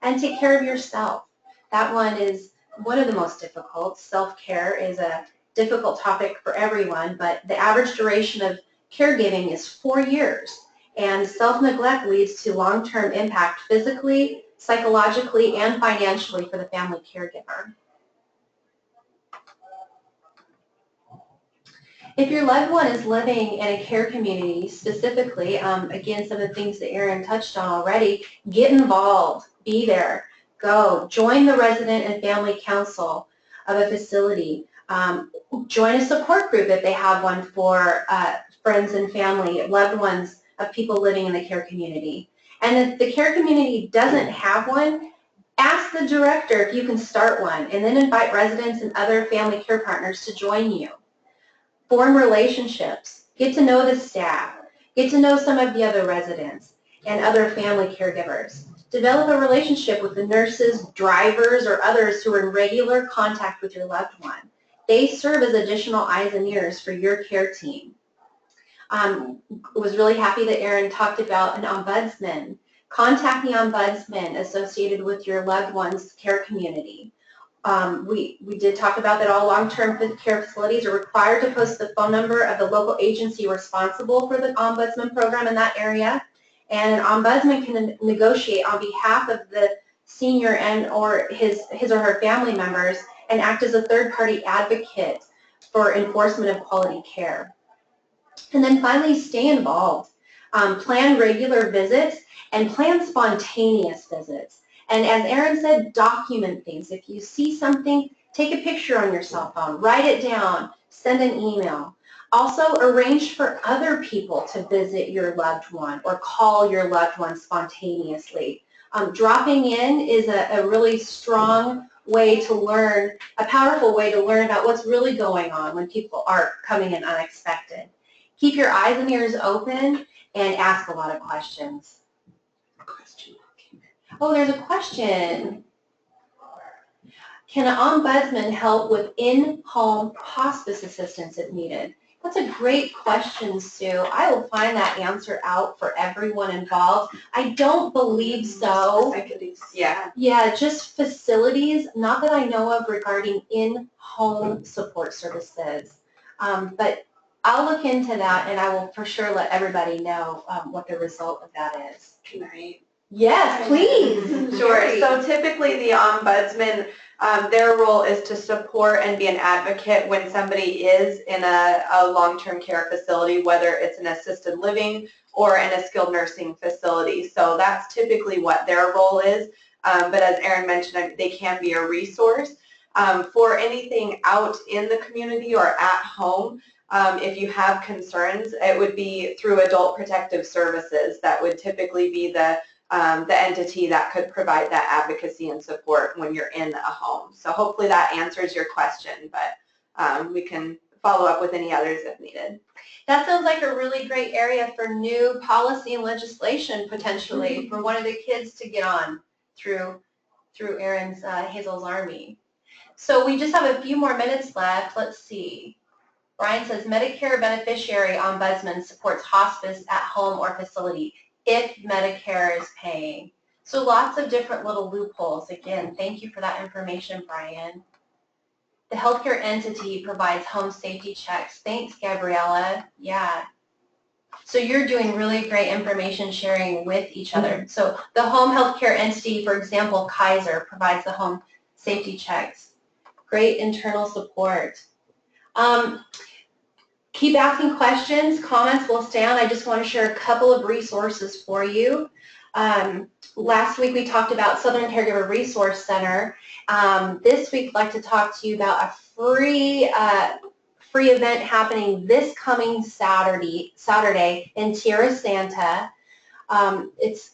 And take care of yourself. That one is one of the most difficult. Self-care is a difficult topic for everyone, but the average duration of caregiving is 4 years. And self-neglect leads to long-term impact physically, psychologically, and financially for the family caregiver. If your loved one is living in a care community, specifically, again, some of the things that Aaron touched on already, get involved, be there, go, join the resident and family council of a facility, join a support group if they have one for friends and family, loved ones of people living in the care community. And if the care community doesn't have one, ask the director if you can start one, and then invite residents and other family care partners to join you. Form relationships, get to know the staff, get to know some of the other residents and other family caregivers. Develop a relationship with the nurses, drivers, or others who are in regular contact with your loved one. They serve as additional eyes and ears for your care team. Was really happy that Aaron talked about an ombudsman. Contact the ombudsman associated with your loved one's care community. We did talk about that all long-term care facilities are required to post the phone number of the local agency responsible for the ombudsman program in that area. And an ombudsman can negotiate on behalf of the senior and or his or her family members and act as a third-party advocate for enforcement of quality care. And then finally, stay involved. Plan regular visits and plan spontaneous visits. And as Aaron said, document things. If you see something, take a picture on your cell phone, write it down, send an email. Also, arrange for other people to visit your loved one or call your loved one spontaneously. Dropping in is a really strong way to learn, a powerful way to learn about what's really going on when people are coming in unexpected. Keep your eyes and ears open and ask a lot of questions. Oh, there's a question. Can an ombudsman help with in-home hospice assistance if needed? That's a great question, Sue. I will find that answer out for everyone involved. I don't believe so. Yeah. Yeah, just facilities, not that I know of regarding in-home support services. But I'll look into that and I will for sure let everybody know what the result of that is. Right. Yes, please. Sure. So typically the ombudsman, their role is to support and be an advocate when somebody is in a long-term care facility, whether it's an assisted living or in a skilled nursing facility. So that's typically what their role is. But as Aaron mentioned, they can be a resource. For anything out in the community or at home, if you have concerns, it would be through Adult Protective Services. That would typically be the entity that could provide that advocacy and support when you're in a home. So hopefully that answers your question, but we can follow up with any others if needed. That sounds like a really great area for new policy and legislation potentially for one of the kids to get on through Aaron's Hazel's Army. So we just have a few more minutes left. Let's see. Brian says, Medicare beneficiary ombudsman supports hospice at home or facility if Medicare is paying. So lots of different little loopholes. Again, thank you for that information, Brian. The healthcare entity provides home safety checks. Thanks, Gabriella. Yeah. So you're doing really great information sharing with each other. So the home healthcare entity, for example, Kaiser, provides the home safety checks. Great internal support. Keep asking questions, comments will stay on. I just want to share a couple of resources for you. Last week we talked about Southern Caregiver Resource Center. This week I'd like to talk to you about a free event happening this coming Saturday in Tierra Santa. It's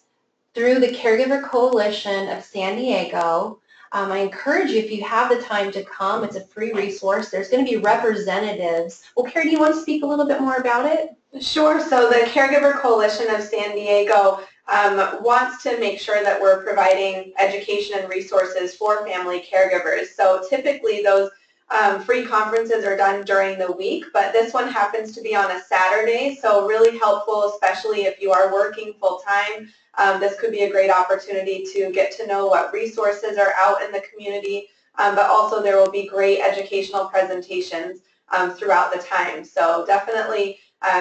through the Caregiver Coalition of San Diego. I encourage you, if you have the time to come, it's a free resource. There's going to be representatives. Well, Carrie, do you want to speak a little bit more about it? Sure. So the Caregiver Coalition of San Diego wants to make sure that we're providing education and resources for family caregivers. So typically those free conferences are done during the week, but this one happens to be on a Saturday, so really helpful, especially if you are working full-time. This could be a great opportunity to get to know what resources are out in the community, but also there will be great educational presentations throughout the time. So definitely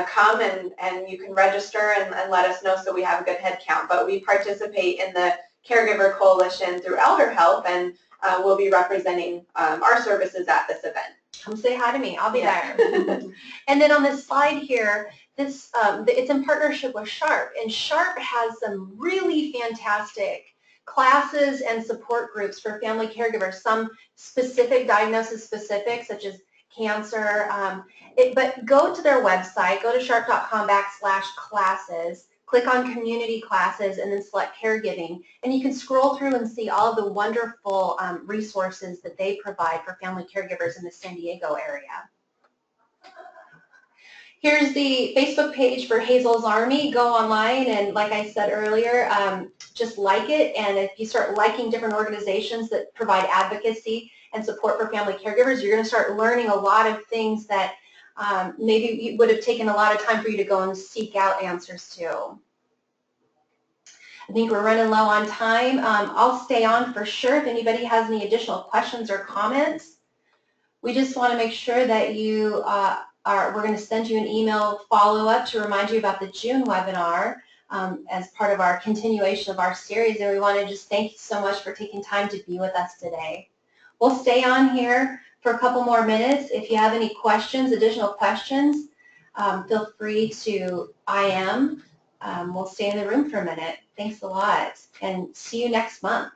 come and you can register and let us know so we have a good head count. But we participate in the Caregiver Coalition through ElderHelp, and we'll be representing our services at this event. Come say hi to me. I'll be there. And then on this slide here, this it's in partnership with Sharp, and Sharp has some really fantastic classes and support groups for family caregivers, some specific diagnosis specific, such as cancer, but go to their website, go to sharp.com/classes, click on community classes, and then select caregiving, and you can scroll through and see all of the wonderful resources that they provide for family caregivers in the San Diego area. Here's the Facebook page for Hazel's Army. Go online and, like I said earlier, just like it, and if you start liking different organizations that provide advocacy and support for family caregivers, you're going to start learning a lot of things that maybe it would have taken a lot of time for you to go and seek out answers to. I think we're running low on time. I'll stay on for sure if anybody has any additional questions or comments. We just want to make sure that you we're going to send you an email follow-up to remind you about the June webinar as part of our continuation of our series, and we want to just thank you so much for taking time to be with us today. We'll stay on here for a couple more minutes. If you have any questions, additional questions, feel free to IM. We'll stay in the room for a minute. Thanks a lot, and see you next month.